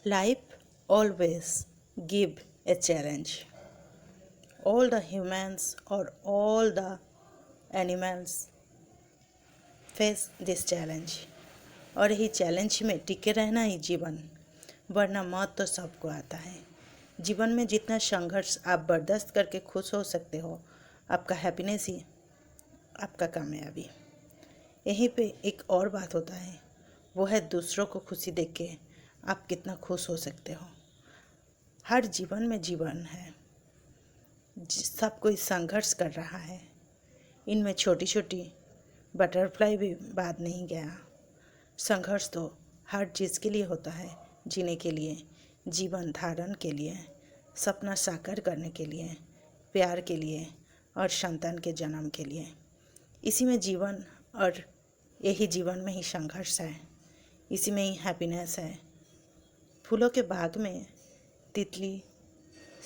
Life always give a challenge. All the humans or all the animals face this challenge. और यही challenge में टिके रहना ही जीवन, वरना मौत तो सबको आता है। जीवन में जितना संघर्ष आप बर्दाश्त करके खुश हो सकते हो, आपका हैप्पीनेस ही आपका कामयाबी। यहीं पे एक और बात होता है, वो है दूसरों को खुशी देख के आप कितना खुश हो सकते हो। हर जीवन में जीवन है, सब कोई संघर्ष कर रहा है। इनमें छोटी छोटी बटरफ्लाई भी बाद नहीं गया। संघर्ष तो हर चीज़ के लिए होता है, जीने के लिए, जीवन धारण के लिए, सपना साकार करने के लिए, प्यार के लिए और संतान के जन्म के लिए। इसी में जीवन और यही जीवन में ही संघर्ष है, इसी में ही हैप्पीनेस है। फूलों के बाग में तितली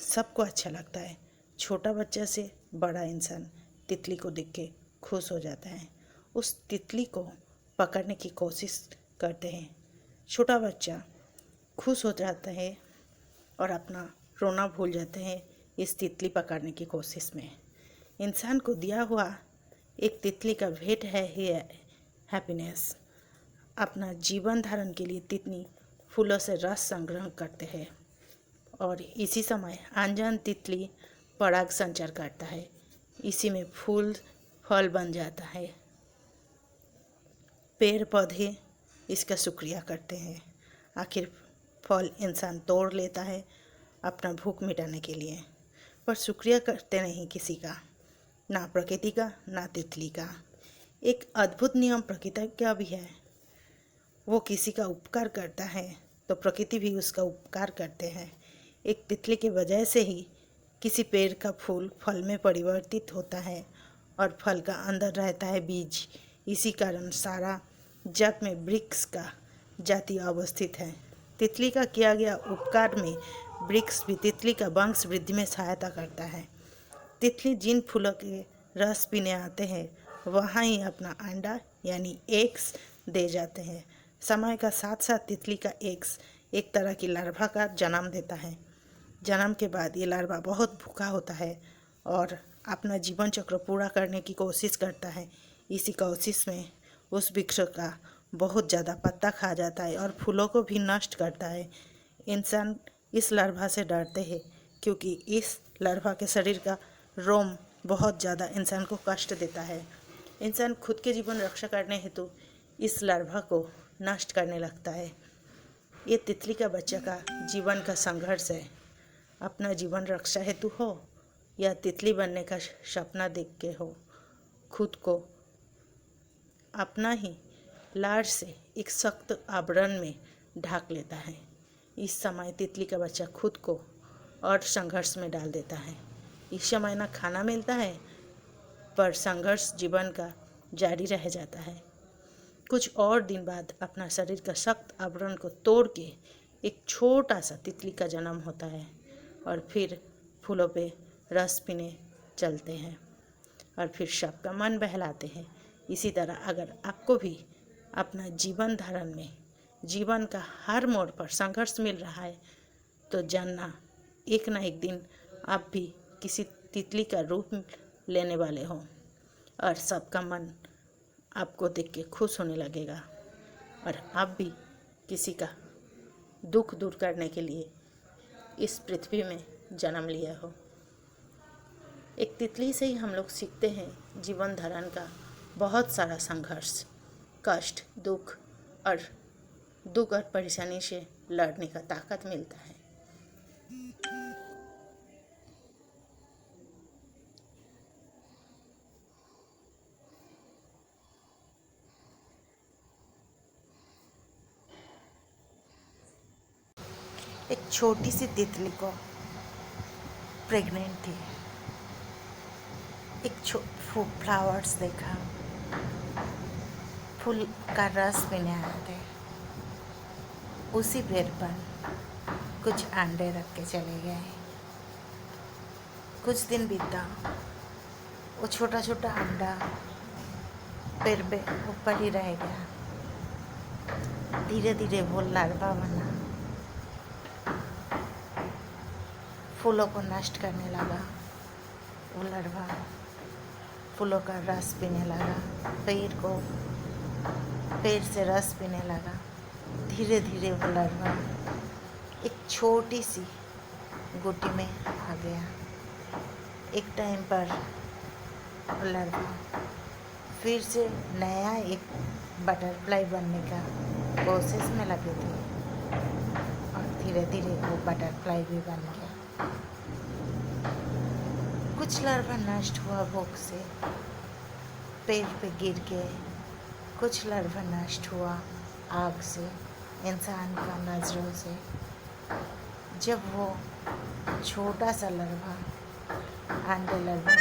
सबको अच्छा लगता है। छोटा बच्चा से बड़ा इंसान तितली को देख के खुश हो जाता है, उस तितली को पकड़ने की कोशिश करते हैं। छोटा बच्चा खुश हो जाता है और अपना रोना भूल जाते हैं इस तितली पकड़ने की कोशिश में। इंसान को दिया हुआ एक तितली का भेंट है ही हैप्पीनेस। अपना जीवन धारण के लिए तितली फूलों से रस संग्रह करते हैं और इसी समय अनजान तितली पराग संचार करता है। इसी में फूल फल बन जाता है। पेड़ पौधे इसका शुक्रिया करते हैं। आखिर फल इंसान तोड़ लेता है अपना भूख मिटाने के लिए, पर शुक्रिया करते नहीं किसी का, ना प्रकृति का ना तितली का। एक अद्भुत नियम प्रकृति का भी है, वो किसी का उपकार करता है तो प्रकृति भी उसका उपकार करते हैं। एक तितली के वजह से ही किसी पेड़ का फूल फल में परिवर्तित होता है और फल का अंदर रहता है बीज। इसी कारण सारा जग में वृक्ष का जाति अवस्थित है। तितली का किया गया उपकार में वृक्ष भी तितली का वंश वृद्धि में सहायता करता है। तितली जिन फूलों के रस पीने आते हैं वहाँ ही अपना अंडा यानी एग्स दे जाते हैं। समय का साथ साथ तितली का एग्स एक तरह की लार्वा का जन्म देता है। जन्म के बाद ये लार्वा बहुत भूखा होता है और अपना जीवन चक्र पूरा करने की कोशिश करता है। इसी कोशिश में उस वृक्ष का बहुत ज़्यादा पत्ता खा जाता है और फूलों को भी नष्ट करता है। इंसान इस लार्वा से डरते हैं क्योंकि इस लार्वा के शरीर का रोम बहुत ज़्यादा इंसान को कष्ट देता है। इंसान खुद के जीवन रक्षा करने हेतु इस लार्वा को नष्ट करने लगता है। ये तितली का बच्चा का जीवन का संघर्ष है। अपना जीवन रक्षा हेतु हो या तितली बनने का सपना देख के हो, खुद को अपना ही लार से एक सख्त आवरण में ढक लेता है। इस समय तितली का बच्चा खुद को और संघर्ष में डाल देता है। इस समय ना खाना मिलता है, पर संघर्ष जीवन का जारी रह जाता है। कुछ और दिन बाद अपना शरीर का सख्त आवरण को तोड़ के एक छोटा सा तितली का जन्म होता है और फिर फूलों पे रस पीने चलते हैं और फिर सबका मन बहलाते हैं। इसी तरह अगर आपको भी अपना जीवन धारण में जीवन का हर मोड़ पर संघर्ष मिल रहा है तो जानना एक ना एक दिन आप भी किसी तितली का रूप लेने वाले हो और सबका मन आपको देख के खुश होने लगेगा और आप भी किसी का दुख दूर करने के लिए इस पृथ्वी में जन्म लिया हो। एक तितली से ही हम लोग सीखते हैं जीवन धारण का बहुत सारा संघर्ष, कष्ट, दुख और परेशानी से लड़ने का ताकत मिलता है। एक छोटी सी तितली को प्रेग्नेंट थी। एक फ्लावर्स देखा, फूल का रस पीने आए थे। उसी पेड़ पर कुछ अंडे रख के चले गए। कुछ दिन बीता, वो छोटा छोटा अंडा पेड़ पे ऊपर ही रह गया। धीरे धीरे वो लार्वा बना फूलों को नष्ट करने लगा। वो लार्वा फूलों का रस पीने लगा, पेड़ से रस पीने लगा। धीरे धीरे वो लार्वा एक छोटी सी गुटी में आ गया। एक टाइम पर वो लार्वा फिर से नया एक बटरफ्लाई बनने का कोशिश में लगे थे और धीरे धीरे वो बटरफ्लाई भी बन गया। कुछ लार्वा नष्ट हुआ भूख से, पेड़ पे गिर के। कुछ लार्वा नष्ट हुआ आग से, इंसान का नज़रों से। जब वो छोटा सा लार्वा अंडे लार्वा